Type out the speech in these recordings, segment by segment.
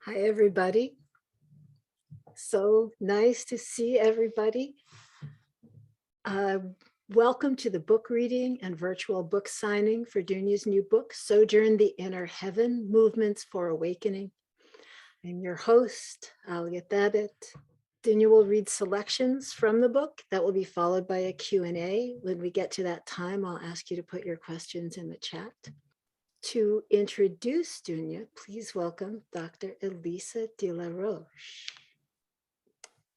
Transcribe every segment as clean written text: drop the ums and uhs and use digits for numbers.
Hi, everybody. So nice to see everybody. Welcome to the book reading and virtual book signing for Dunya's new book, Sojourn, the Inner Heaven, Movements for Awakening. I'm your host, Alia Thabit. Dunya will read selections from the book that will be followed by a Q&A. When we get to that time, I'll ask you to put your questions in the chat. To introduce Dunya, please welcome Dr. Elisa de la Roche.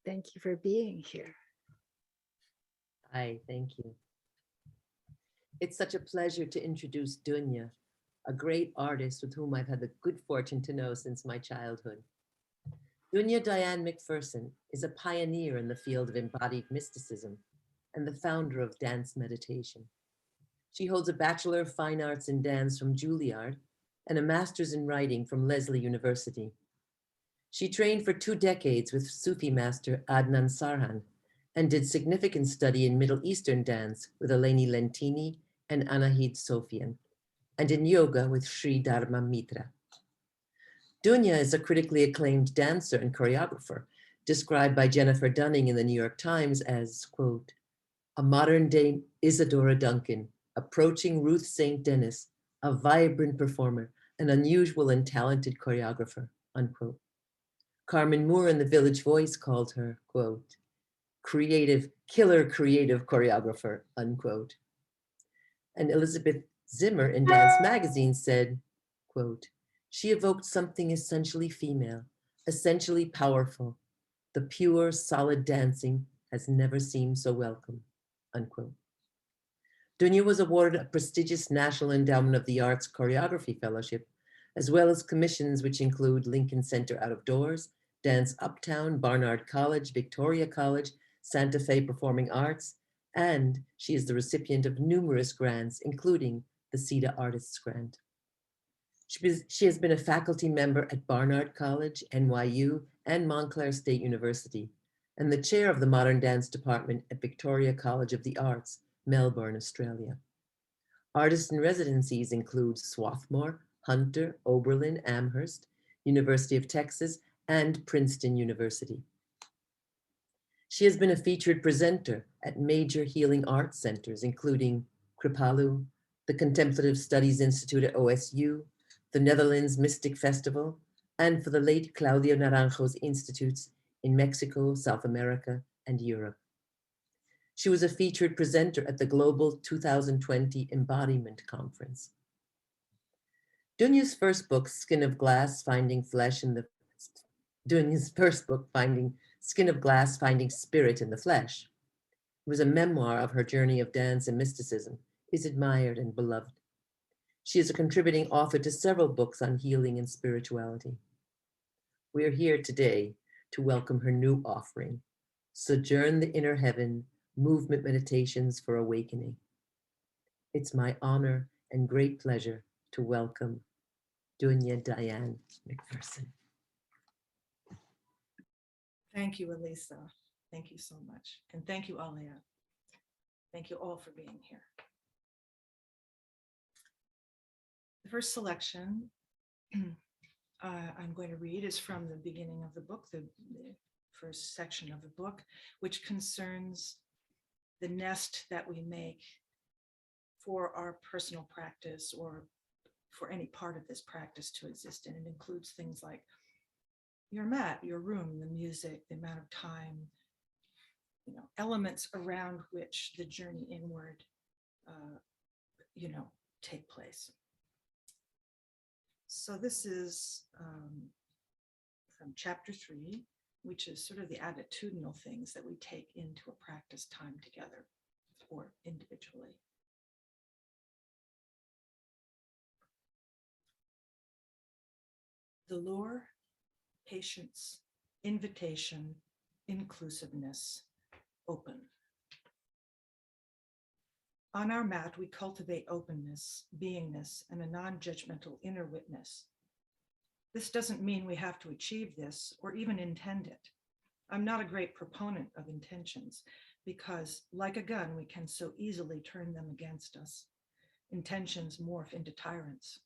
Thank you for being here. Hi, thank you. It's such a pleasure to introduce Dunya, a great artist with whom I've had the good fortune to know since my childhood. Dunya Dianne McPherson is a pioneer in the field of embodied mysticism and the founder of dance meditation. She holds a Bachelor of Fine Arts in Dance from Juilliard and a Master's in Writing from Lesley University. She trained for 2 decades with Sufi master Adnan Sarhan and did significant study in Middle Eastern dance with Eleni Lentini and Anahid Sofian, and in yoga with Sri Dharma Mitra. Dunya is a critically acclaimed dancer and choreographer, described by Jennifer Dunning in the New York Times as, quote, a modern-day Isadora Duncan, approaching Ruth St. Denis, a vibrant performer, an unusual and talented choreographer, unquote. Carmen Moore in The Village Voice called her, quote, killer creative choreographer, unquote. And Elizabeth Zimmer in Dance Magazine said, quote, she evoked something essentially female, essentially powerful. The pure, solid dancing has never seemed so welcome, unquote. Dunya was awarded a prestigious National Endowment of the Arts Choreography Fellowship, as well as commissions which include Lincoln Center Out of Doors, Dance Uptown, Barnard College, Victoria College, Santa Fe Performing Arts, and she is the recipient of numerous grants, including the CETA Artists Grant. She has been a faculty member at Barnard College, NYU, and Montclair State University, and the chair of the Modern Dance Department at Victoria College of the Arts, Melbourne, Australia. Artists in residencies include Swarthmore, Hunter, Oberlin, Amherst, University of Texas, and Princeton University. She has been a featured presenter at major healing arts centers, including Kripalu, the Contemplative Studies Institute at OSU, the Netherlands Mystic Festival, and for the late Claudio Naranjo's institutes in Mexico, South America, and Europe. She was a featured presenter at the Global 2020 Embodiment Conference. Dunya's first book, Skin of Glass, Finding Flesh in the Dunya's first book, Skin of Glass, Finding Spirit in the Flesh, was a memoir of her journey of dance and mysticism, is admired and beloved. She is a contributing author to several books on healing and spirituality. We are here today to welcome her new offering, Sojourn, the Inner Heaven, Movement Meditations for Awakening. It's my honor and great pleasure to welcome Dunya Dianne McPherson. Thank you, Elisa. Thank you so much. And thank you, Alia. Thank you all for being here. The first selection I'm going to read is from the beginning of the book, the first section of the book, which concerns the nest that we make for our personal practice or for any part of this practice to exist in. It includes things like your mat, your room, the music, the amount of time, elements around which the journey inward, take place. So this is from chapter 3, which is sort of the attitudinal things that we take into a practice time together or individually. The lure, patience, invitation, inclusiveness, open. On our mat, we cultivate openness, beingness, and a non-judgmental inner witness. This doesn't mean we have to achieve this or even intend it. I'm not a great proponent of intentions because, like a gun, we can so easily turn them against us. Intentions morph into tyrants.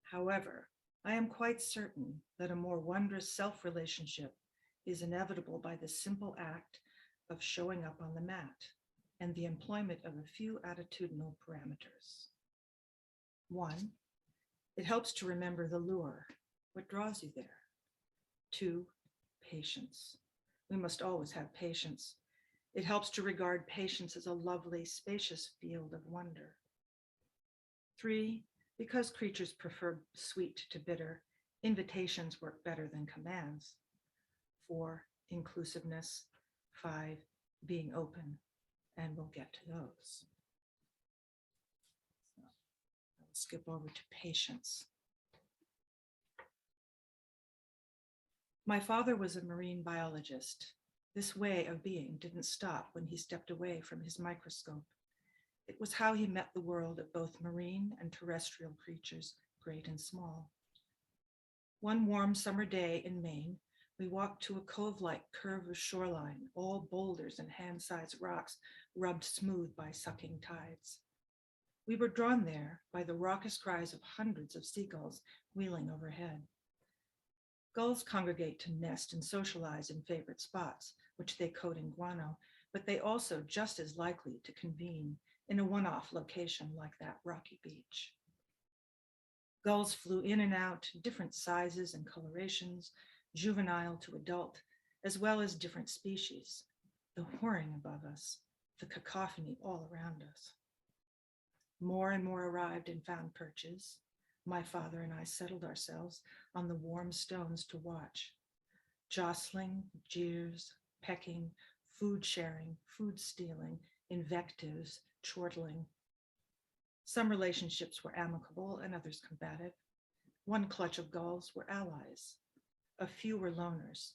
However, I am quite certain that a more wondrous self-relationship is inevitable by the simple act of showing up on the mat and the employment of a few attitudinal parameters. 1, it helps to remember the lure, what draws you there. 2, patience. We must always have patience. It helps to regard patience as a lovely, spacious field of wonder. 3, because creatures prefer sweet to bitter, invitations work better than commands. 4, inclusiveness. 5, being open, and we'll get to those. So I'll skip over to patience. My father was a marine biologist. This way of being didn't stop when he stepped away from his microscope. It was how he met the world of both marine and terrestrial creatures, great and small. One warm summer day in Maine, we walked to a cove-like curve of shoreline, all boulders and hand-sized rocks rubbed smooth by sucking tides. We were drawn there by the raucous cries of hundreds of seagulls wheeling overhead. Gulls congregate to nest and socialize in favorite spots, which they coat in guano, but they also just as likely to convene in a one-off location like that rocky beach. Gulls flew in and out, different sizes and colorations, juvenile to adult, as well as different species, the whirring above us, the cacophony all around us. More and more arrived and found perches. My father and I settled ourselves on the warm stones to watch. Jostling, jeers, pecking, food sharing, food stealing, invectives, chortling. Some relationships were amicable and others combative. One clutch of gulls were allies. A few were loners.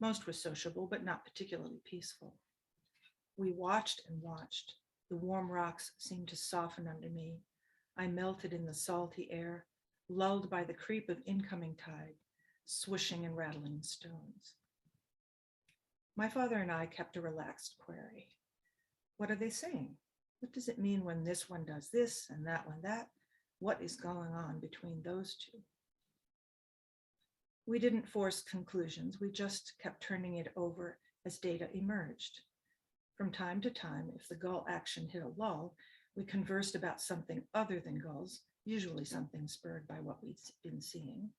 Most were sociable, but not particularly peaceful. We watched and watched. The warm rocks seemed to soften under me. I melted in the salty air, lulled by the creep of incoming tide, swishing and rattling stones. My father and I kept a relaxed query. What are they saying? What does it mean when this one does this and that one that? What is going on between those two? We didn't force conclusions. We just kept turning it over as data emerged. From time to time, if the gull action hit a lull, we conversed about something other than gulls, usually something spurred by what we'd been seeing.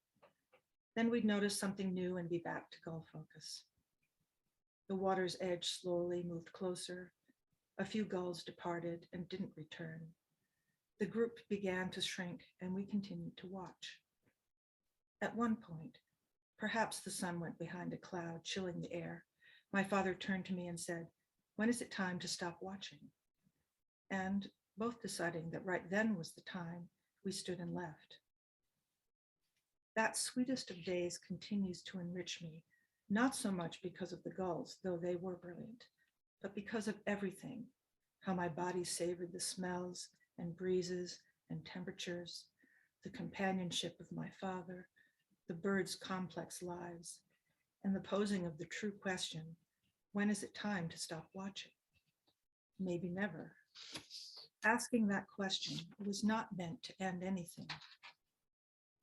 Then we'd notice something new and be back to gull focus. The water's edge slowly moved closer. A few gulls departed and didn't return. The group began to shrink and we continued to watch. At one point, perhaps the sun went behind a cloud, chilling the air. My father turned to me and said, "When is it time to stop watching?" And both deciding that right then was the time, we stood and left. That sweetest of days continues to enrich me, not so much because of the gulls, though they were brilliant, but because of everything, how my body savored the smells and breezes and temperatures, the companionship of my father, the birds' complex lives, and the posing of the true question, when is it time to stop watching? Maybe never. Asking that question was not meant to end anything.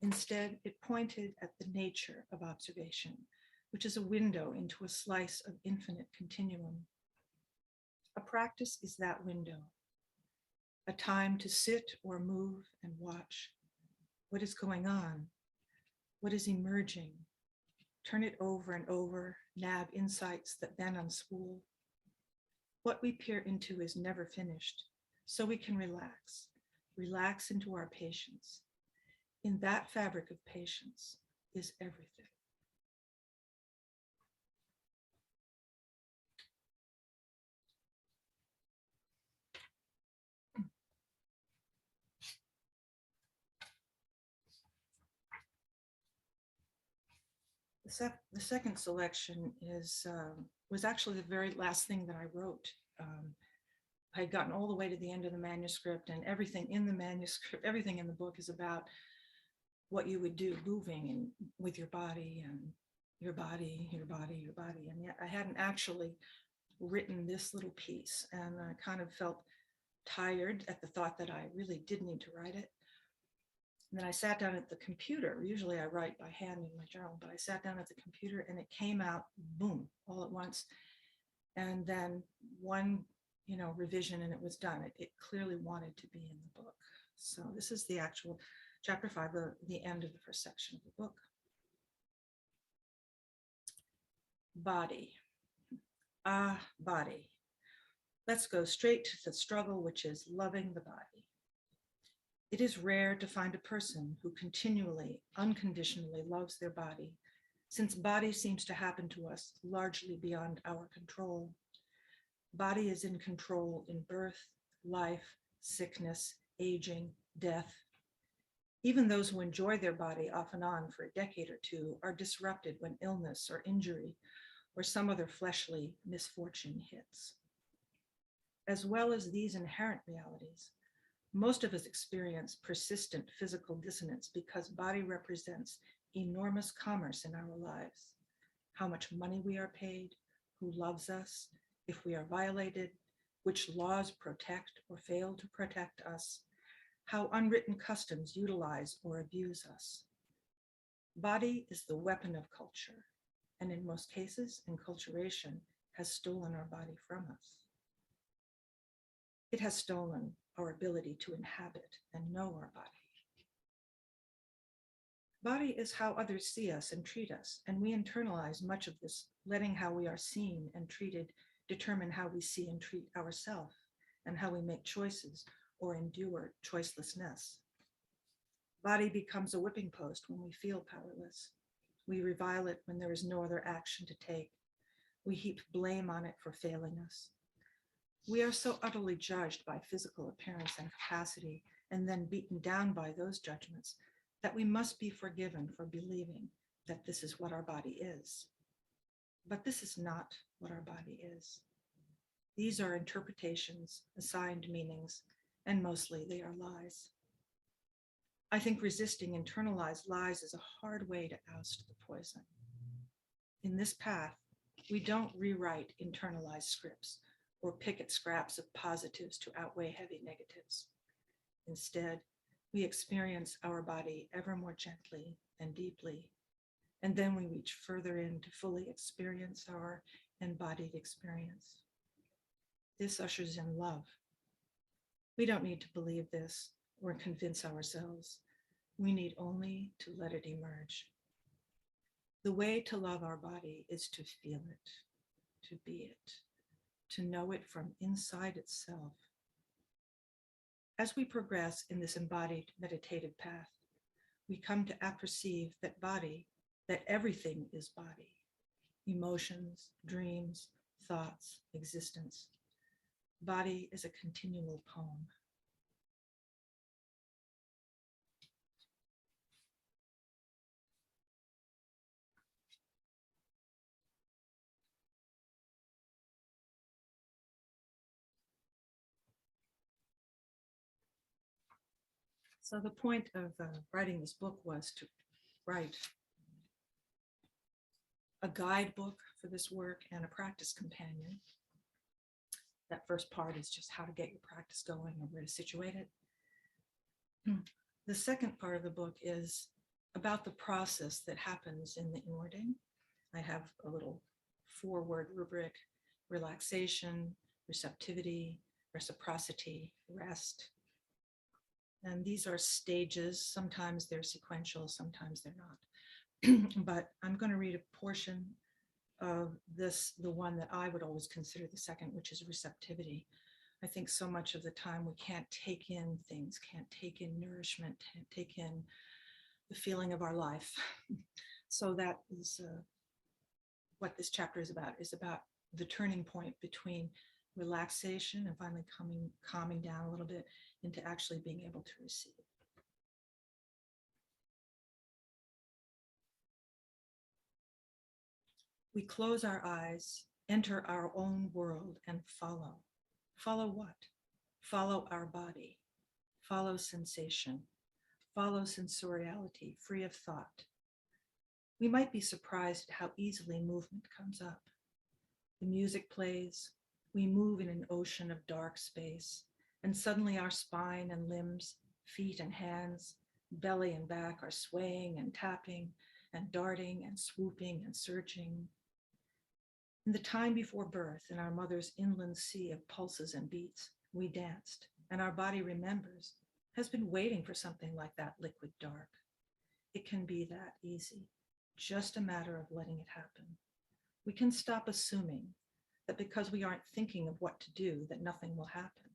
Instead, it pointed at the nature of observation, which is a window into a slice of infinite continuum. A practice is that window, a time to sit or move and watch. What is going on? What is emerging? Turn it over and over, nab insights that then unspool. What we peer into is never finished, so we can relax into our patience. In that fabric of patience is everything. The second selection was actually the very last thing that I wrote. I had gotten all the way to the end of the manuscript, and everything in the manuscript, everything in the book is about what you would do moving and with your body and your body. And yet I hadn't actually written this little piece, and I kind of felt tired at the thought that I really did need to write it. And then I sat down at the computer. Usually I write by hand in my journal, but I sat down at the computer and it came out, boom, all at once. And then one, revision and it was done. It clearly wanted to be in the book. So this is the actual chapter 5, the end of the first section of the book. Body. Body. Let's go straight to the struggle, which is loving the body. It is rare to find a person who continually, unconditionally loves their body, since body seems to happen to us largely beyond our control. Body is in control in birth, life, sickness, aging, death. Even those who enjoy their body off and on for a decade or two are disrupted when illness or injury or some other fleshly misfortune hits. As well as these inherent realities, most of us experience persistent physical dissonance because body represents enormous commerce in our lives. How much money we are paid, who loves us, if we are violated, which laws protect or fail to protect us, how unwritten customs utilize or abuse us. Body is the weapon of culture, and in most cases, enculturation has stolen our body from us. It has stolen our ability to inhabit and know our body. Body is how others see us and treat us, and we internalize much of this, letting how we are seen and treated determine how we see and treat ourselves and how we make choices or endure choicelessness. Body becomes a whipping post when we feel powerless. We revile it when there is no other action to take. We heap blame on it for failing us. We are so utterly judged by physical appearance and capacity, and then beaten down by those judgments, that we must be forgiven for believing that this is what our body is. But this is not what our body is. These are interpretations, assigned meanings, and mostly they are lies. I think resisting internalized lies is a hard way to oust the poison. In this path, we don't rewrite internalized scripts or pick at scraps of positives to outweigh heavy negatives. Instead, we experience our body ever more gently and deeply, and then we reach further in to fully experience our embodied experience. This ushers in love. We don't need to believe this or convince ourselves. We need only to let it emerge. The way to love our body is to feel it, to be it, to know it from inside itself. As we progress in this embodied meditative path, we come to apperceive that everything is body, emotions, dreams, thoughts, existence. Body is a continual poem. So the point of writing this book was to write a guidebook for this work and a practice companion. That first part is just how to get your practice going and where to situate it. The second part of the book is about the process that happens in the inwarding. I have a little 4-word rubric: relaxation, receptivity, reciprocity, rest. And these are stages. Sometimes they're sequential, sometimes they're not. But I'm going to read a portion of this, the one that I would always consider the second, which is receptivity. I think so much of the time we can't take in things, can't take in nourishment, can't take in the feeling of our life. So that is what this chapter is about the turning point between relaxation and finally calming down a little bit into actually being able to receive. We close our eyes, enter our own world, and follow. Follow what? Follow our body. Follow sensation. Follow sensoriality, free of thought. We might be surprised at how easily movement comes up. The music plays. We move in an ocean of dark space, and suddenly our spine and limbs, feet and hands, Belly and back are swaying and tapping and darting and swooping and surging. In the time before birth, in our mother's inland sea of pulses and beats, we danced, and our body remembers, has been waiting for something like that liquid dark. It can be that easy, just a matter of letting it happen. We can stop assuming that because we aren't thinking of what to do, that nothing will happen.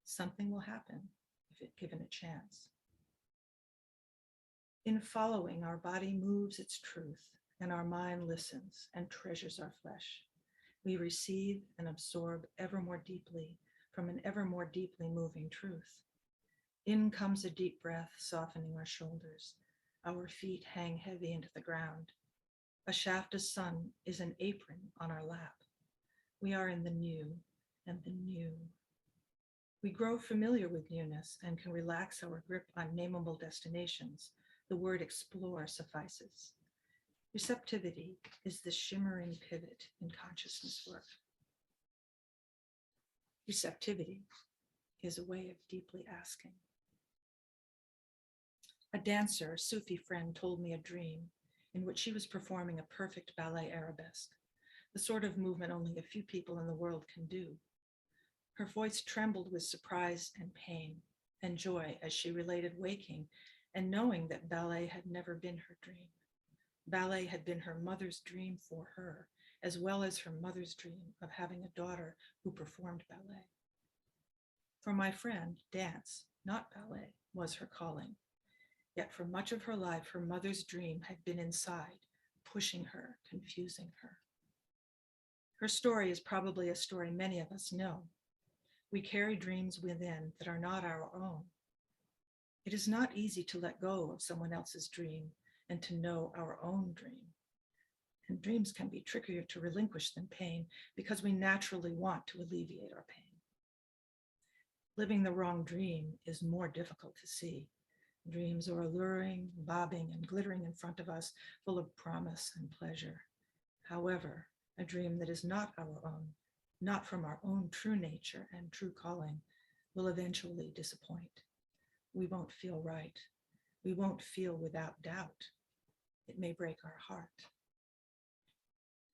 Something will happen if it's given a chance. In following, our body moves its truth, and our mind listens and treasures our flesh. We receive and absorb ever more deeply from an ever more deeply moving truth. In comes a deep breath, softening our shoulders. Our feet hang heavy into the ground. A shaft of sun is an apron on our lap. We are in the new and the new. We grow familiar with newness and can relax our grip on nameable destinations. The word explore suffices. Receptivity is the shimmering pivot in consciousness work. Receptivity is a way of deeply asking. A dancer, Sufi friend, told me a dream in which she was performing a perfect ballet arabesque, the sort of movement only a few people in the world can do. Her voice trembled with surprise and pain and joy as she related waking and knowing that ballet had never been her dream. Ballet had been her mother's dream for her, as well as her mother's dream of having a daughter who performed ballet. For my friend, dance, not ballet, was her calling. Yet for much of her life, her mother's dream had been inside, pushing her, confusing her. Her story is probably a story many of us know. We carry dreams within that are not our own. It is not easy to let go of someone else's dream and to know our own dream. And dreams can be trickier to relinquish than pain because we naturally want to alleviate our pain. Living the wrong dream is more difficult to see. Dreams are alluring, bobbing, and glittering in front of us, full of promise and pleasure. However, a dream that is not our own, not from our own true nature and true calling, will eventually disappoint. We won't feel right. We won't feel without doubt. It may break our heart.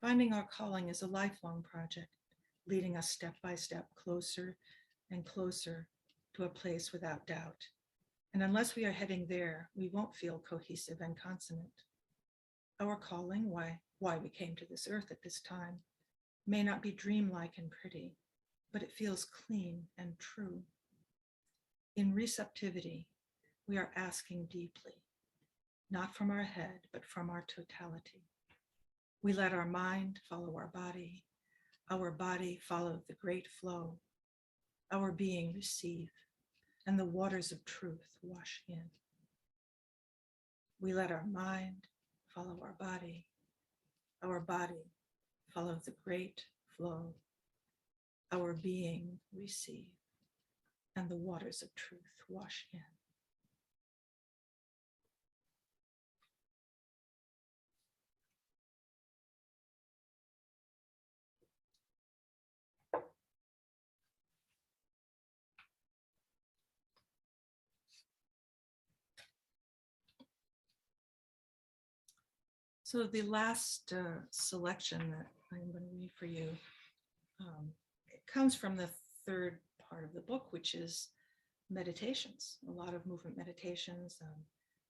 Finding our calling is a lifelong project, leading us step by step closer and closer to a place without doubt. And unless we are heading there, we won't feel cohesive and consonant. Our calling, why we came to this earth at this time, may not be dreamlike and pretty, but it feels clean and true. In receptivity, we are asking deeply, not from our head, but from our totality. We let our mind follow our body follow the great flow, our being receive, and the waters of truth wash in. We let our mind follow our body follow the great flow, our being receive, and the waters of truth wash in. So the last selection that I'm going to read for you, it comes from the third part of the book, which is meditations, a lot of movement meditations,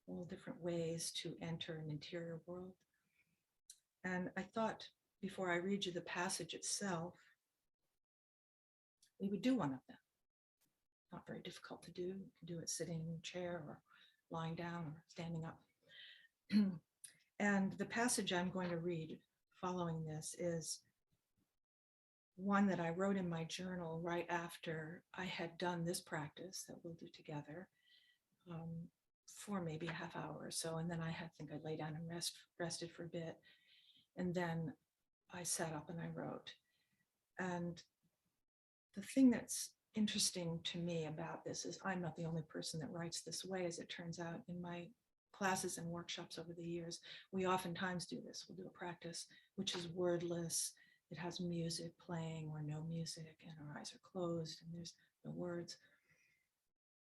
all different ways to enter an interior world. And I thought before I read you the passage itself, we would do one of them. Not very difficult to do. You can do it sitting in a chair or lying down or standing up. And the passage I'm going to read following this is one that I wrote in my journal right after I had done this practice that we'll do together for maybe a half hour or so. And then I lay down and rested for a bit. And then I sat up and I wrote. And the thing that's interesting to me about this is I'm not the only person that writes this way, as it turns out. In my classes and workshops over the years, we oftentimes do this. We'll do a practice which is wordless. It has music playing or no music, and our eyes are closed and there's no words.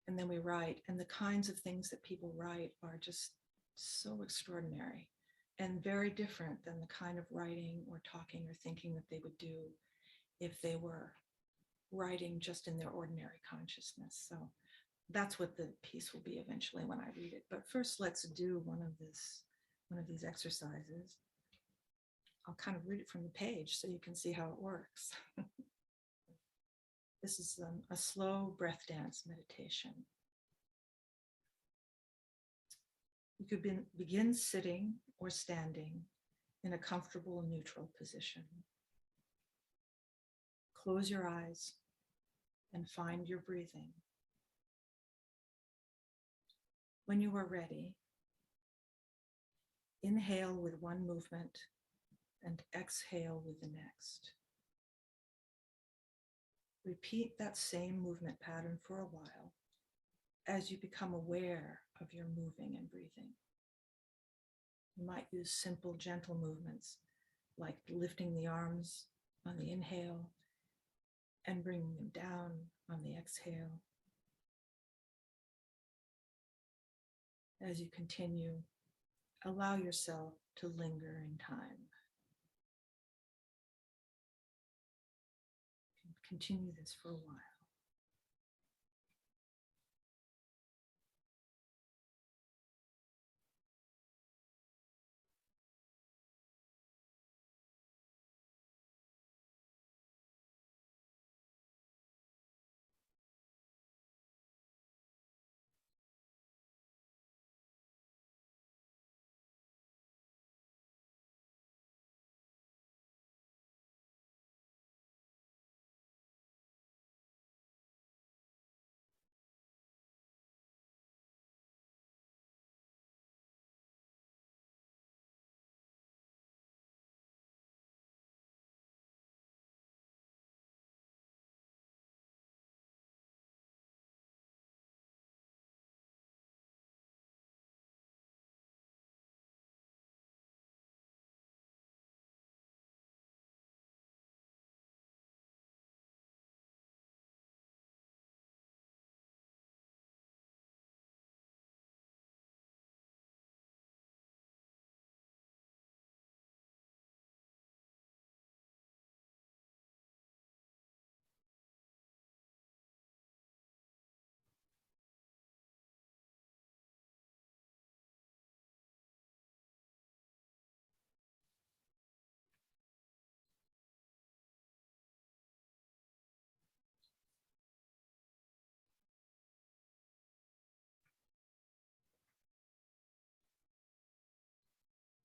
And then we write, and the kinds of things that people write are just so extraordinary and very different than the kind of writing or talking or thinking that they would do if they were writing just in their ordinary consciousness. So that's what the piece will be eventually when I read it. But first, let's do one of these exercises. I'll kind of read it from the page so you can see how it works. This is a slow breath dance meditation. You could begin sitting or standing in a comfortable, neutral position. Close your eyes and find your breathing. When you are ready, inhale with one movement and exhale with the next. Repeat that same movement pattern for a while as you become aware of your moving and breathing. You might use simple, gentle movements like lifting the arms on the inhale and bringing them down on the exhale. As you continue, allow yourself to linger in time. Continue this for a while.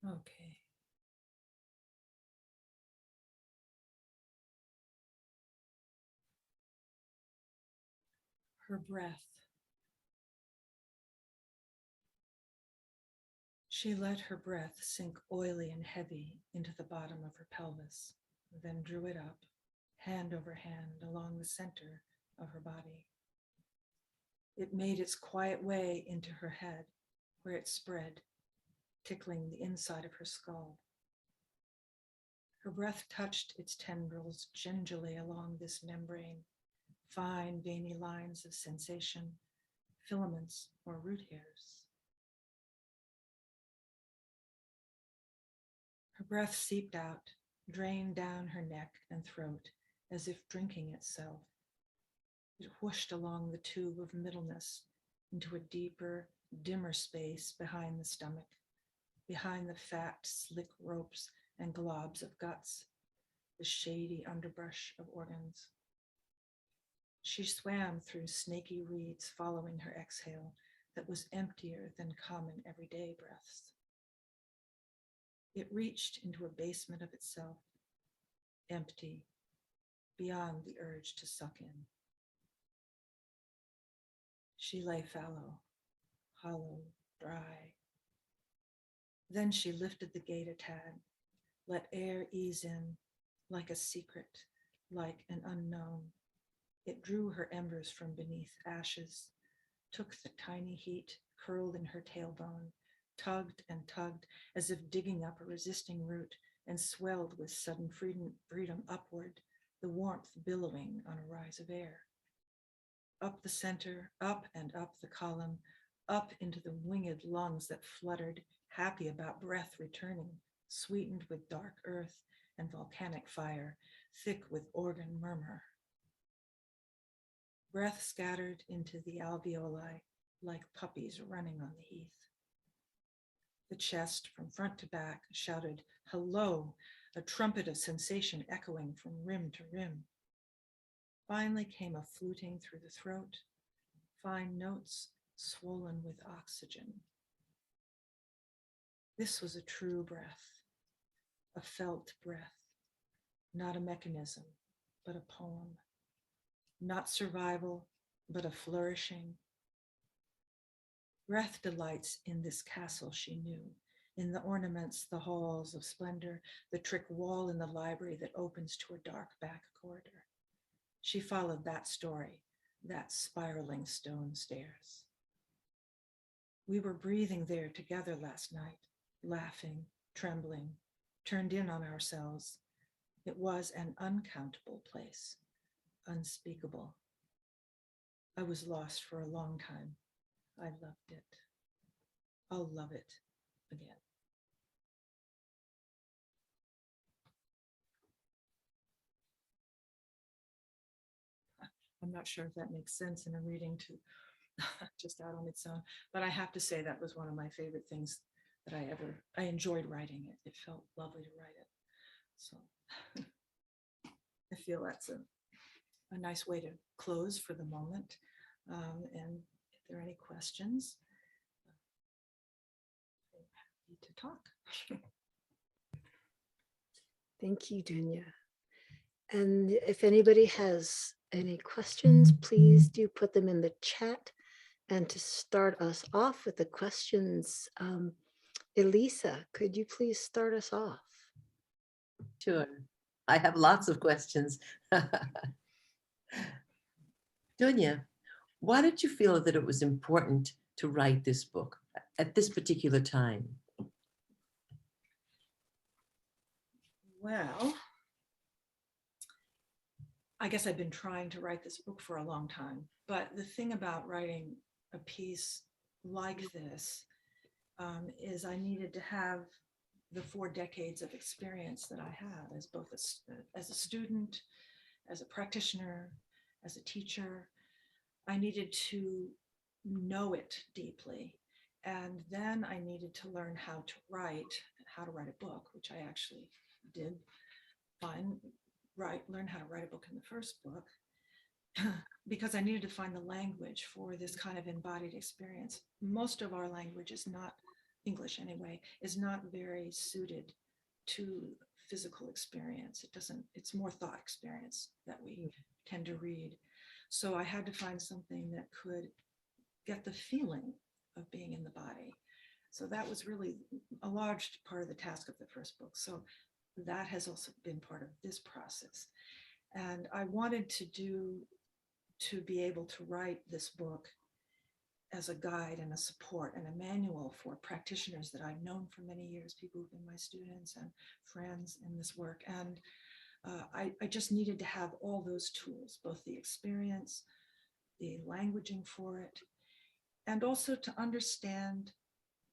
Okay. Her breath. She let her breath sink oily and heavy into the bottom of her pelvis, then drew it up, hand over hand, along the center of her body. It made its quiet way into her head, where it spread, tickling the inside of her skull. Her breath touched its tendrils gingerly along this membrane, fine veiny lines of sensation, filaments or root hairs. Her breath seeped out, drained down her neck and throat as if drinking itself. It whooshed along the tube of middleness into a deeper, dimmer space behind the stomach, behind the fat, slick ropes and globs of guts, the shady underbrush of organs. She swam through snaky reeds following her exhale that was emptier than common everyday breaths. It reached into a basement of itself, empty, beyond the urge to suck in. She lay fallow, hollow, dry. Then she lifted the gate a tad, let air ease in, like a secret, like an unknown. It drew her embers from beneath ashes, took the tiny heat, curled in her tailbone, tugged and tugged as if digging up a resisting root, and swelled with sudden freedom upward, the warmth billowing on a rise of air. up the center, up and up the column, up into the winged lungs that fluttered, happy about breath returning, sweetened with dark earth and volcanic fire, thick with organ murmur. Breath scattered into the alveoli like puppies running on the heath. The chest from front to back shouted, hello, a trumpet of sensation echoing from rim to rim. Finally came a fluting through the throat, fine notes swollen with oxygen. This was a true breath, a felt breath, not a mechanism, but a poem. Not survival, but a flourishing. Breath delights in this castle she knew, in the ornaments, the halls of splendor, the trick wall in the library that opens to a dark back corridor. She followed that story, that spiraling stone stairs. We were breathing there together last night, laughing, trembling, turned in on ourselves. It was an uncountable place, unspeakable. I was lost for a long time. I loved it. I'll love it again. I'm not sure if that makes sense in a reading to just out on its own, but I have to say that was one of my favorite things that I enjoyed writing it. It felt lovely to write it. So I feel that's a nice way to close for the moment. And if there are any questions, I'm happy to talk. Thank you, Dunya. And if anybody has any questions, please do put them in the chat. And to start us off with the questions, Elisa, could you please start us off? Sure. I have lots of questions. Dunya, why did you feel that it was important to write this book at this particular time? Well, I guess I've been trying to write this book for a long time, but the thing about writing a piece like this is I needed to have the 4 decades of experience that I have as both as a student, as a practitioner, as a teacher. I needed to know it deeply. And then I needed to learn how to write a book, which I actually did learn how to write a book in the first book, because I needed to find the language for this kind of embodied experience. Most of our language is not, English anyway, is not very suited to physical experience. It's more thought experience that we tend to read. So I had to find something that could get the feeling of being in the body. So that was really a large part of the task of the first book. So that has also been part of this process. And I wanted to be able to write this book as a guide and a support and a manual for practitioners that I've known for many years, people who've been my students and friends in this work. And I just needed to have all those tools, both the experience, the languaging for it, and also to understand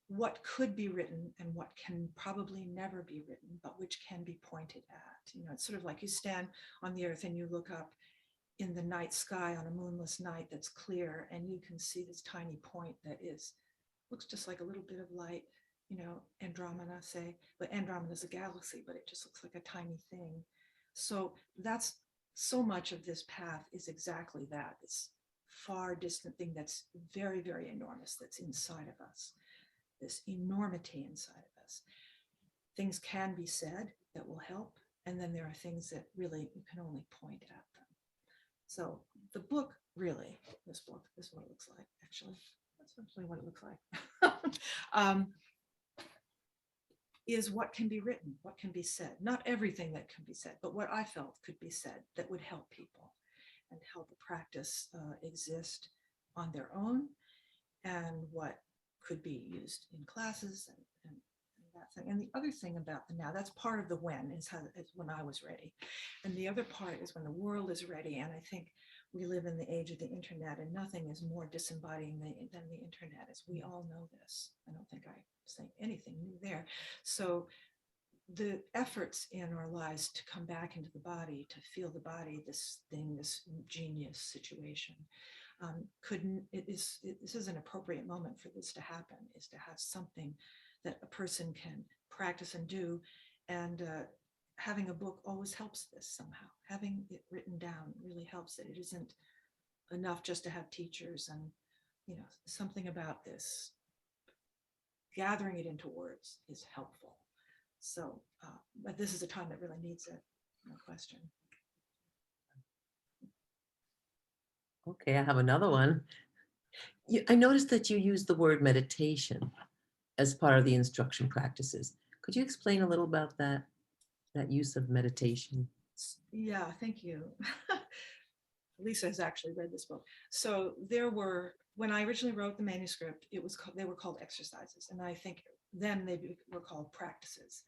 what could be written and what can probably never be written, but which can be pointed at. You know, it's sort of like you stand on the earth and you look up in the night sky on a moonless night that's clear, and you can see this tiny point that looks just like a little bit of light, you know, Andromeda, say, but Andromeda is a galaxy, but it just looks like a tiny thing. So that's so much of this path is exactly that. It's far distant thing that's very, very enormous, that's inside of us, this enormity inside of us. Things can be said that will help, and then there are things that really you can only point at them. So the book, really, this book is what it looks like, actually. That's actually what it looks like. Is what can be written, what can be said. Not everything that can be said, but what I felt could be said that would help people and help a practice exist on their own, and what could be used in classes and that thing. And the other thing about the now, that's part of the when, is when I was ready. And the other part is when the world is ready. And I think we live in the age of the internet, and nothing is more disembodying than the internet, as we all know this. I don't think I say anything new there. So the efforts in our lives to come back into the body, to feel the body, this thing, this genius situation, this is an appropriate moment for this to happen, is to have something that a person can practice and do. And having a book always helps this somehow. Having it written down really helps it. It isn't enough just to have teachers, and something about this, gathering it into words is helpful. So, but this is a time that really needs it, no question. Okay, I have another one. I noticed that you use the word meditation as part of the instruction practices. Could you explain a little about that use of meditation? Yeah, thank you. Lisa has actually read this book. So when I originally wrote the manuscript, they were called exercises. And I think then they were called practices.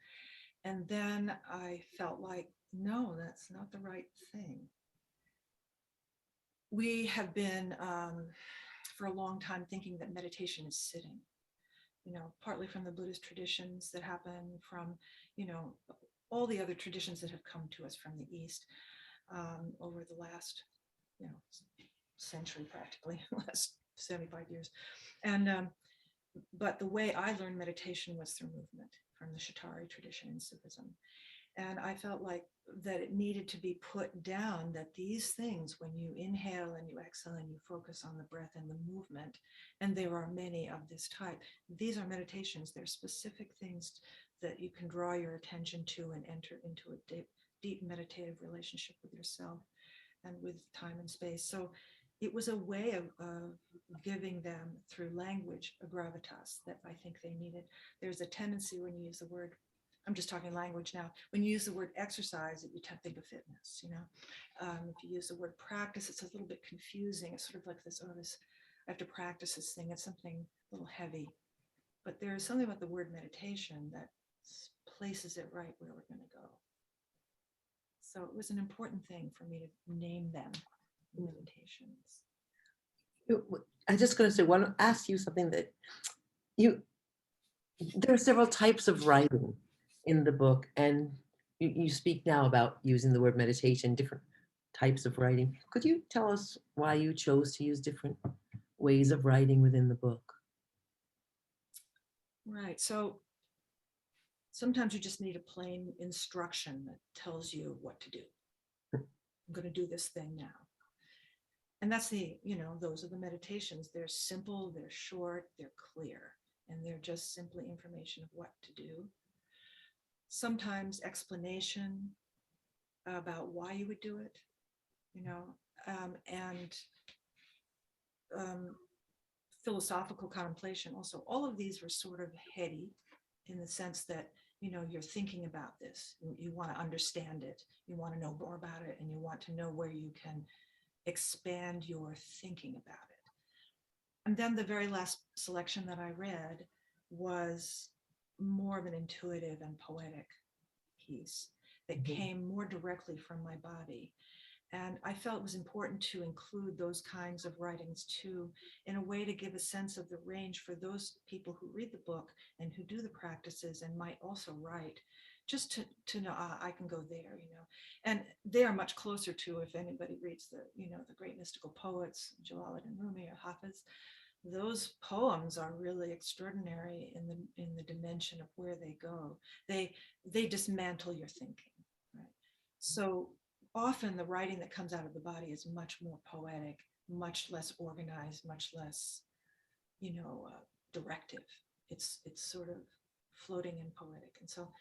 And then I felt like, no, that's not the right thing. We have been for a long time thinking that meditation is sitting, partly from the Buddhist traditions that happen from, all the other traditions that have come to us from the East over the last, century, practically, last 75 years. And but the way I learned meditation was through movement, from the Shatari tradition in Sufism. And I felt like that it needed to be put down, that these things, when you inhale and you exhale and you focus on the breath and the movement, and there are many of this type, these are meditations. They're specific things that you can draw your attention to and enter into a deep meditative relationship with yourself and with time and space. So it was a way of giving them, through language, a gravitas that I think they needed. There's a tendency when you use the word, I'm just talking language now, when you use the word exercise, you tend to think of fitness, if you use the word practice, it's a little bit confusing. It's sort of like this, I have to practice this thing. It's something a little heavy. But there is something about the word meditation that places it right where we're going to go. So it was an important thing for me to name them meditations. I'm just going to say, want to ask you something that there are several types of writing in the book, and you speak now about using the word meditation, different types of writing. Could you tell us why you chose to use different ways of writing within the book? Right. So sometimes you just need a plain instruction that tells you what to do. I'm going to do this thing now. And that's those are the meditations. They're simple, they're short, they're clear, and they're just simply information of what to do. Sometimes explanation about why you would do it, and philosophical contemplation also. All of these were sort of heady in the sense that, you're thinking about this. You want to understand it. You want to know more about it, and you want to know where you can expand your thinking about it. And then the very last selection that I read was more of an intuitive and poetic piece that came more directly from my body. And I felt it was important to include those kinds of writings too, in a way to give a sense of the range for those people who read the book and who do the practices and might also write, just to know, I can go there, And they are much closer to, if anybody reads the great mystical poets, Jalaluddin Rumi or Hafiz, those poems are really extraordinary in the dimension of where they go. They dismantle your thinking, right? So often the writing that comes out of the body is much more poetic, much less organized, much less, directive. It's sort of floating and poetic. And so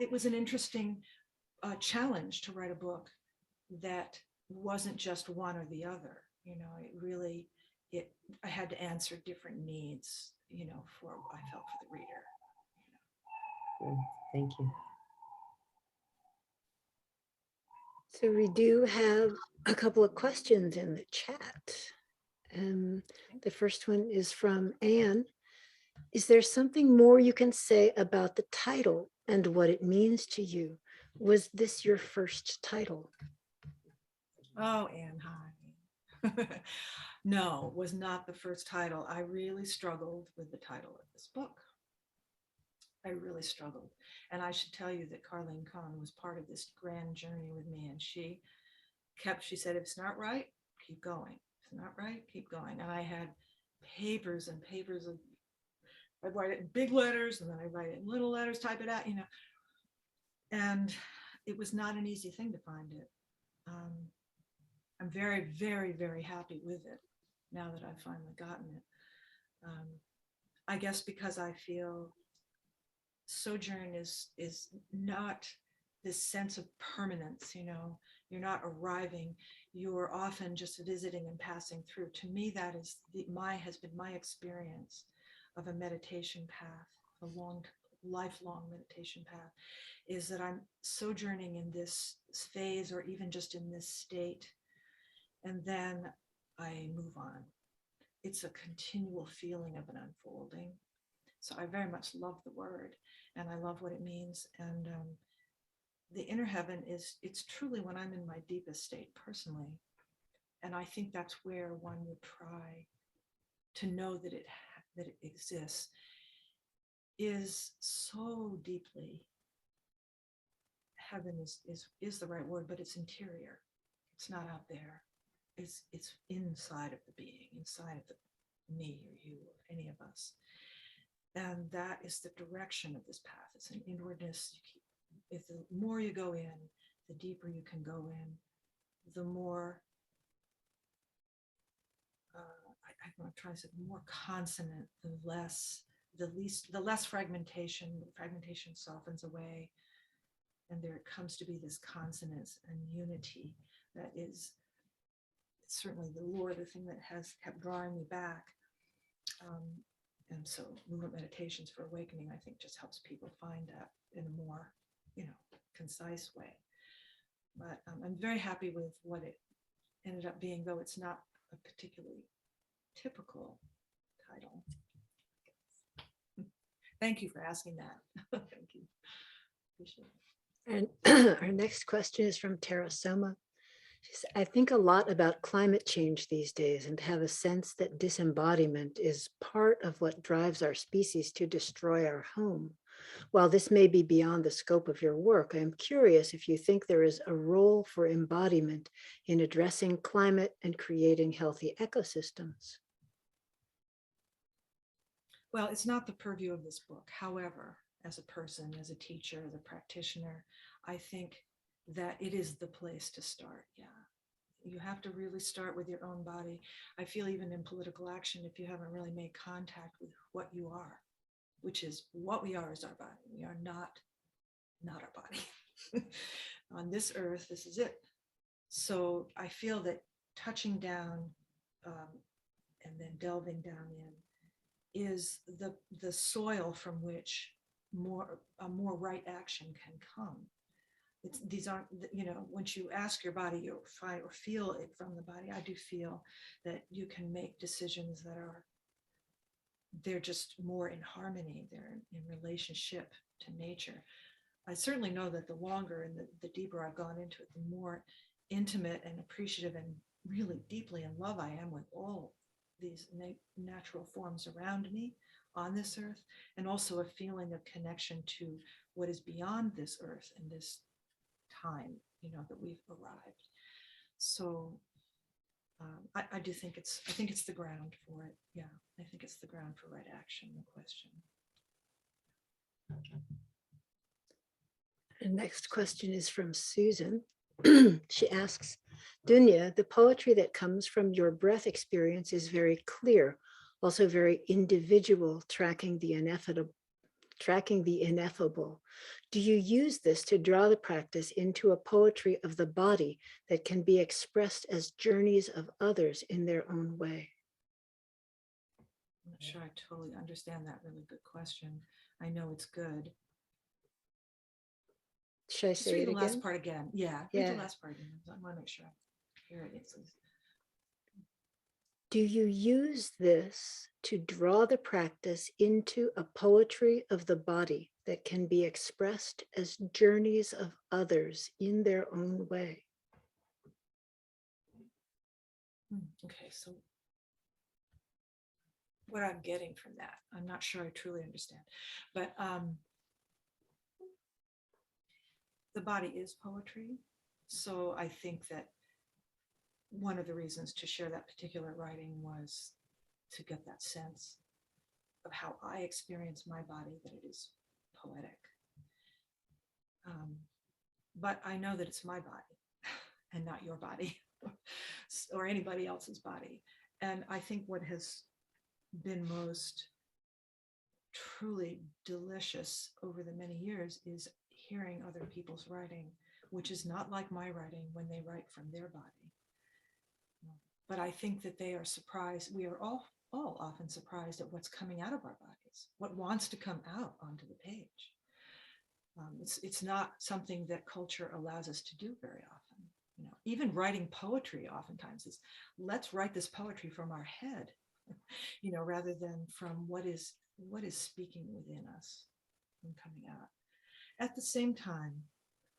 it was an interesting challenge to write a book that wasn't just one or the other. I had to answer different needs, I felt for the reader. Thank you. So we do have a couple of questions in the chat. The first one is from Anne. Is there something more you can say about the title and what it means to you? Was this your first title? Oh, Anne, hi. No, was not the first title. I really struggled with the title of this book. I really struggled. And I should tell you that Carleen Kahn was part of this grand journey with me. And she said, if it's not right, keep going. If it's not right, keep going. And I had papers and papers of, I'd write it in big letters and then I write it in little letters, type it out, and it was not an easy thing to find it. I'm very, very, very happy with it now that I've finally gotten it. I guess because I feel Sojourn is not this sense of permanence, you're not arriving, you're often just visiting and passing through. To me, that is has been my experience of a meditation path, a lifelong meditation path, is that I'm sojourning in this phase or even just in this state, and then I move on. It's a continual feeling of an unfolding. So I very much love the word and I love what it means. And the inner heaven it's truly when I'm in my deepest state personally. And I think that's where one would try to know that it exists, is so deeply. Heaven is the right word, but it's interior. It's not out there. It's inside of the being, inside of me or you or any of us. And that is the direction of this path. It's an inwardness. If the more you go in, the deeper you can go in, the more, I'm trying to say, the more consonant, the less fragmentation. Fragmentation softens away. And there comes to be this consonance and unity that is certainly the Lord, the thing that has kept drawing me back. And so movement meditations for awakening, I think, just helps people find that in a more, concise way. But I'm very happy with what it ended up being, though it's not a particularly typical title. Thank you for asking that. Thank you. Appreciate it. And our next question is from Tara Soma. She said, I think a lot about climate change these days and have a sense that disembodiment is part of what drives our species to destroy our home. While this may be beyond the scope of your work, I am curious if you think there is a role for embodiment in addressing climate and creating healthy ecosystems. Well, it's not the purview of this book. However, as a person, as a teacher, as a practitioner, I think that it is the place to start. Yeah. You have to really start with your own body. I feel even in political action, if you haven't really made contact with what you are, which is what we are is our body. We are not our body. On this earth, this is it. So I feel that touching down and then delving down in is the soil from which a more right action can come. These aren't, once you ask your body, you find or feel it from the body. I do feel that you can make decisions that they're just more in harmony. They're in relationship to nature. I certainly know that the longer and the deeper I've gone into it, the more intimate and appreciative and really deeply in love I am with all these natural forms around me on this earth, and also a feeling of connection to what is beyond this earth and this time, that we've arrived. So I do think I think it's the ground for it. Yeah, I think it's the ground for right action, no question. The next question is from Susan. She asks, Dunya, the poetry that comes from your breath experience is very clear, also very individual, tracking the ineffable. Do you use this to draw the practice into a poetry of the body that can be expressed as journeys of others in their own way? I'm not sure I totally understand that. Really good question. I know it's good. Should I Just say read it the again? last part again. Yeah, read Yeah. the last part again. I want to make sure I hear it. Do you use this to draw the practice into a poetry of the body that can be expressed as journeys of others in their own way? Okay, so what I'm getting from that, I'm not sure I truly understand, but the body is poetry. So I think that one of the reasons to share that particular writing was to get that sense of how I experience my body, that it is poetic. But I know that it's my body and not your body or anybody else's body. And I think what has been most truly delicious over the many years is hearing other people's writing, which is not like my writing when they write from their body. But I think that they are surprised. We are all often surprised at what's coming out of our bodies, what wants to come out onto the page. It's not something that culture allows us to do very often. You know, even writing poetry oftentimes is, let's write this poetry from our head, you know, rather than from what is speaking within us and coming out. At the same time,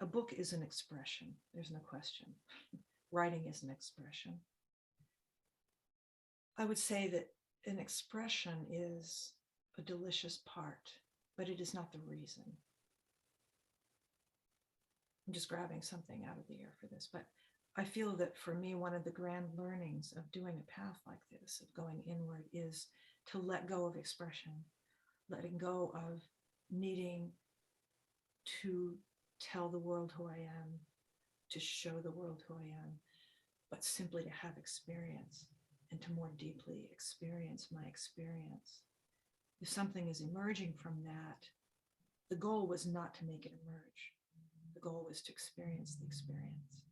a book is an expression. There's no question. Writing is an expression. I would say that an expression is a delicious part, but it is not the reason. I'm just grabbing something out of the air for this, but I feel that for me, one of the grand learnings of doing a path like this, of going inward, is to let go of expression, letting go of needing to tell the world who I am, to show the world who I am, but simply to have experience and to more deeply experience my experience. If something is emerging from that, the goal was not to make it emerge. The goal was to experience the experience.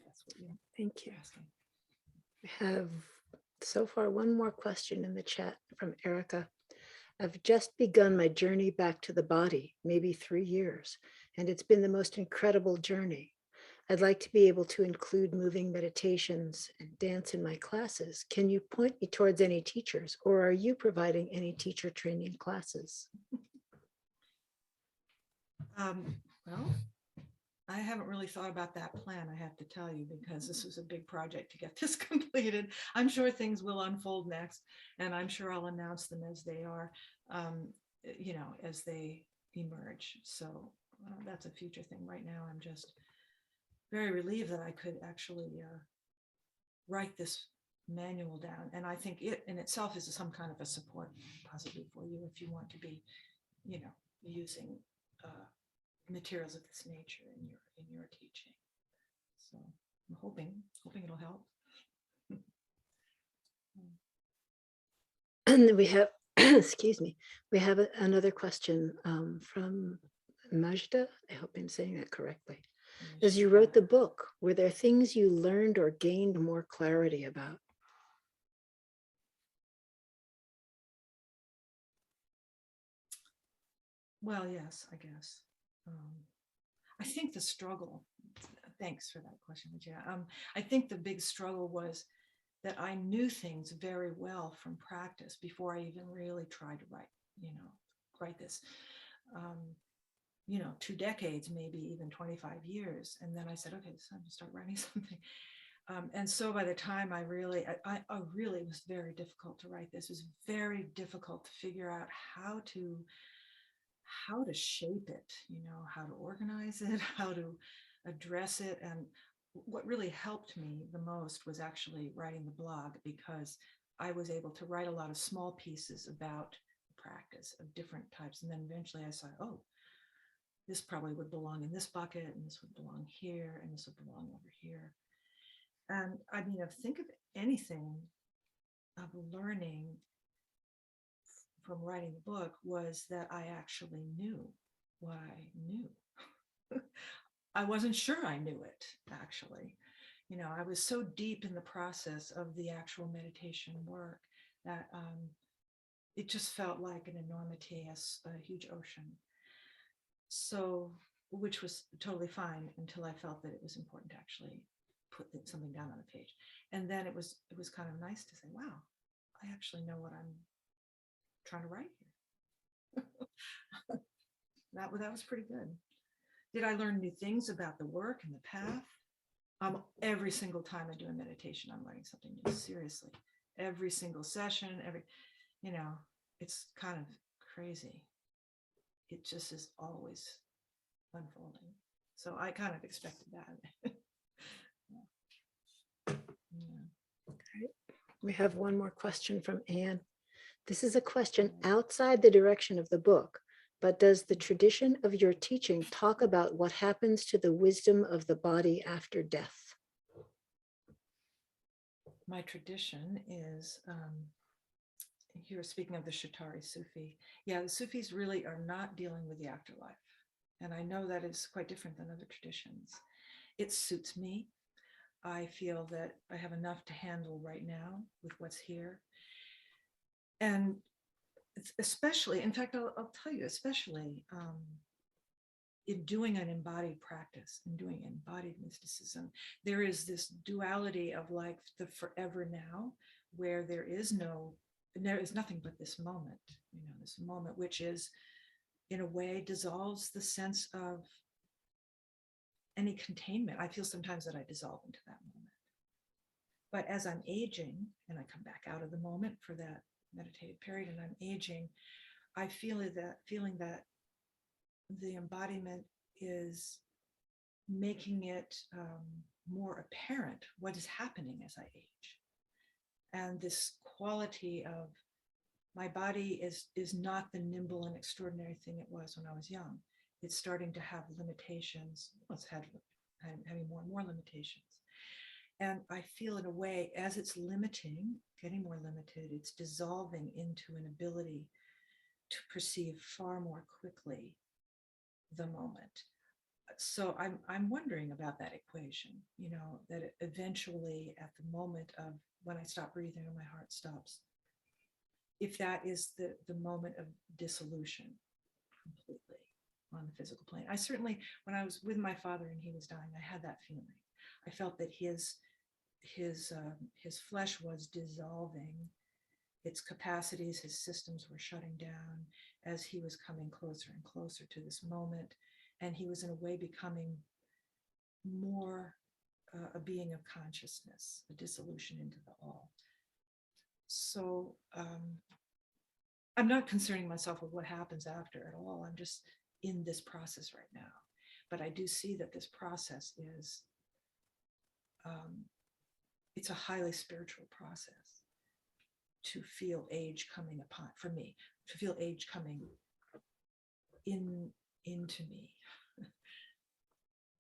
That's what you're Thank you. asking. We have so far one more question in the chat from Erica. I've just begun my journey back to the body, maybe 3 years, and it's been the most incredible journey. I'd like to be able to include moving meditations and dance in my classes. Can you point me towards any teachers, or are you providing any teacher training classes? Well, I haven't really thought about that plan, I have to tell you, because this was a big project to get this completed. I'm sure things will unfold next, and I'm sure I'll announce them as they are, you know, as they emerge. So that's a future thing. Right now, I'm just very relieved that I could actually write this manual down. And I think it in itself is some kind of a support possibly for you if you want to be, you know, using materials of this nature in your teaching. So I'm hoping it'll help. And we have, excuse me, we have another question from Majda. I hope I'm saying that correctly. As you wrote the book, were there things you learned or gained more clarity about? Well, yes, I guess. I think the struggle, thanks for that question, Majda. I think the big struggle was that I knew things very well from practice before I even really tried to write this. You know, 2 decades, maybe even 25 years. And then I said, okay, it's time to start writing something. And so by the time I really was very difficult to write this. It was very difficult to figure out how to shape it, you know, how to organize it, how to address it. And what really helped me the most was actually writing the blog, because I was able to write a lot of small pieces about practice of different types. And then eventually I saw, oh, this probably would belong in this bucket, and this would belong here, and this would belong over here. And I mean, think of anything of learning from writing the book was that I actually knew what I knew. I wasn't sure I knew it, actually. You know, I was so deep in the process of the actual meditation work that it just felt like an enormity, a huge ocean. So, which was totally fine until I felt that it was important to actually put something down on a page. And then it was kind of nice to say, wow, I actually know what I'm trying to write here. that was pretty good. Did I learn new things about the work and the path? Every single time I do a meditation, I'm learning something new, seriously. Every single session, it's kind of crazy. It just is always unfolding. So I kind of expected that. Okay. We have one more question from Anne. This is a question outside the direction of the book, but does the tradition of your teaching talk about what happens to the wisdom of the body after death? My tradition is, you're speaking of the Shatari Sufi. Yeah, the Sufis really are not dealing with the afterlife. And I know that is quite different than other traditions. It suits me. I feel that I have enough to handle right now with what's here. And especially, in fact, I'll tell you, especially in doing an embodied practice and doing embodied mysticism, there is this duality of like the forever now, where there is nothing but this moment, this moment, which is in a way dissolves the sense of any containment. I feel sometimes that I dissolve into that moment. But as I'm aging and I come back out of the moment for that meditative period and I'm aging, I feeling that the embodiment is making it more apparent what is happening as I age. And this quality of my body is not the nimble and extraordinary thing it was when I was young. It's starting to have limitations. Well, it's having more and more limitations. And I feel in a way, as it's limiting, getting more limited, it's dissolving into an ability to perceive far more quickly the moment. So I'm wondering about that equation, that eventually at the moment of when I stop breathing and my heart stops, if that is the moment of dissolution completely on the physical plane. I certainly, when I was with my father and he was dying, I had that feeling. I felt that his flesh was dissolving, its capacities, his systems were shutting down as he was coming closer and closer to this moment. And he was in a way becoming more a being of consciousness, a dissolution into the all. So I'm not concerning myself with what happens after at all. I'm just in this process right now. But I do see that this process is, it's a highly spiritual process to feel age coming upon, for me, to feel age coming into me.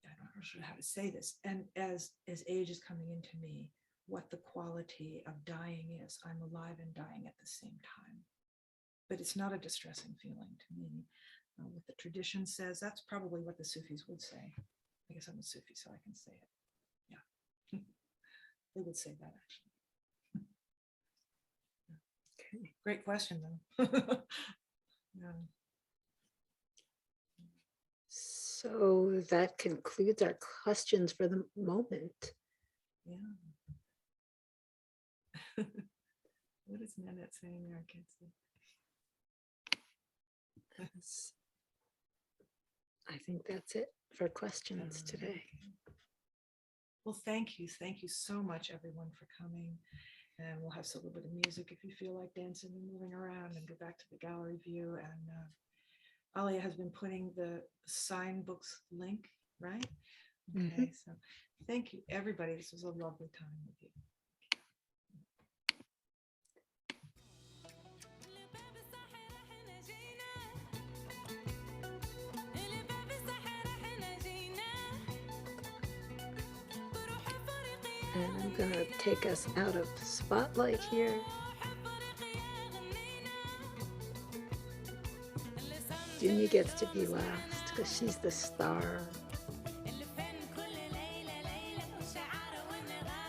I'm not sure how to say this. And as age is coming into me, what the quality of dying is. I'm alive and dying at the same time. But it's not a distressing feeling to me. What the tradition says, that's probably what the Sufis would say. I guess I'm a Sufi, so I can say it. Yeah. They would say that, actually. Okay. Great question, though. Yeah. So that concludes our questions for the moment. Yeah. What is Nanette saying there? I can't see. I think that's it for questions today. Well, thank you. Thank you so much, everyone, for coming. And we'll have a little bit of music if you feel like dancing and moving around, and go back to the gallery view. And Alia has been putting the sign books link, right? Okay, so thank you, everybody. This was a lovely time with you. And I'm going to take us out of the spotlight here. Dunya gets to be last because she's the star.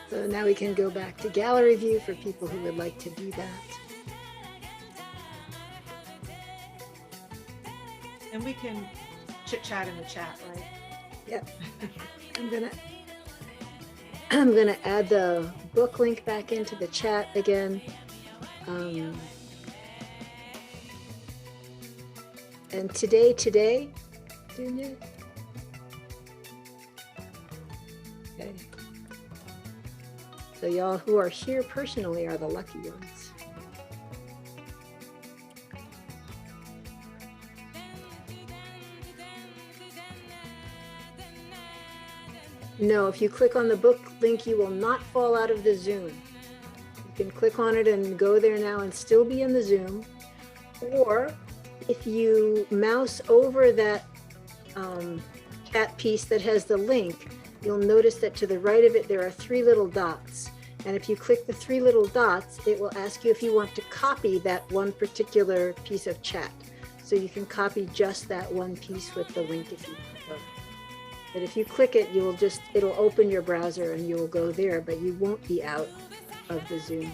So now we can go back to gallery view for people who would like to do that. And we can chit chat in the chat, right? Yep. I'm gonna add the book link back into the chat again. And today, Dunya, So y'all who are here personally are the lucky ones. No, if you click on the book link, you will not fall out of the Zoom. You can click on it and go there now and still be in the Zoom. Or if you mouse over that chat piece that has the link, you'll notice that to the right of it, there are 3 little dots. And if you click the 3 little dots, it will ask you if you want to copy that one particular piece of chat. So you can copy just that one piece with the link if you prefer. But if you click it, it'll open your browser and you will go there, but you won't be out of the Zoom.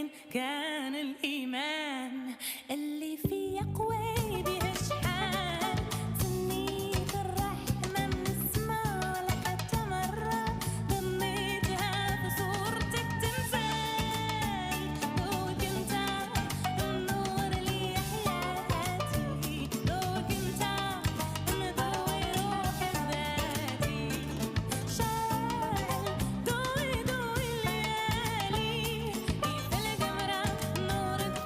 وين كان الإيمان اللي في قوي بإشحال سنيت الرحمة من السما ولا حتى مرة ضميتها في صورتك تمثال دوك انت النور اللي يحيا حياتي دوك انت مضوي روحي بذاتي شاعل دوي دوي الليالي كيف القمرة نورك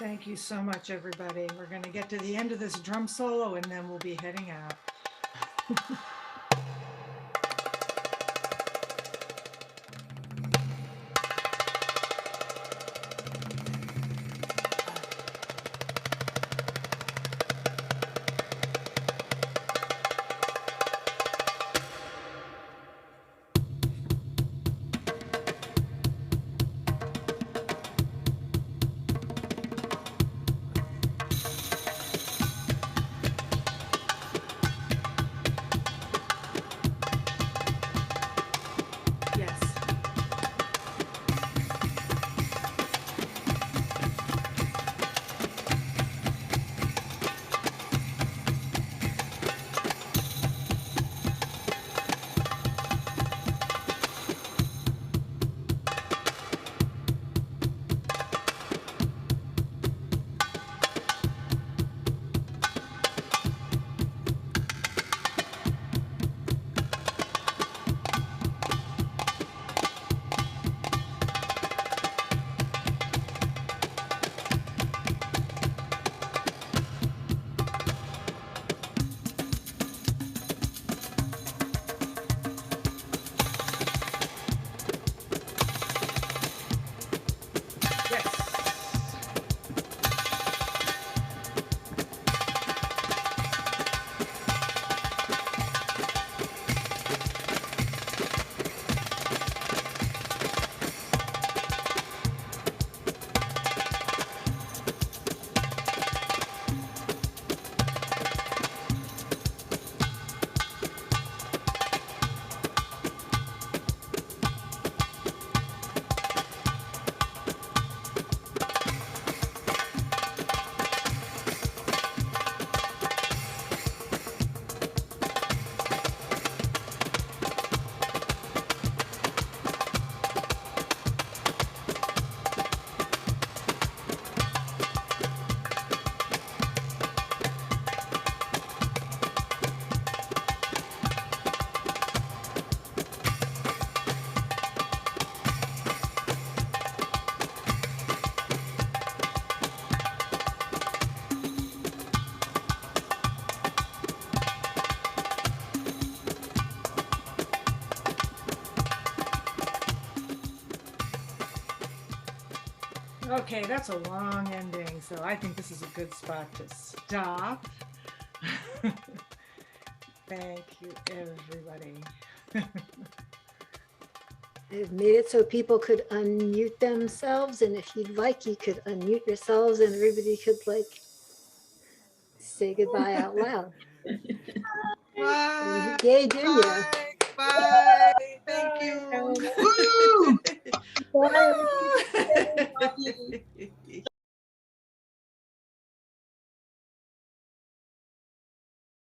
Thank you so much, everybody. We're going to get to the end of this drum solo and then we'll be heading out. Yes. Okay, that's a long ending, so I think this is a good spot to stop. Thank you, everybody. I've made it so people could unmute themselves, and if you'd like, you could unmute yourselves and everybody could like say goodbye out loud. Bye. Yay, Dunya. Bye. Thank you. Bye. Woo!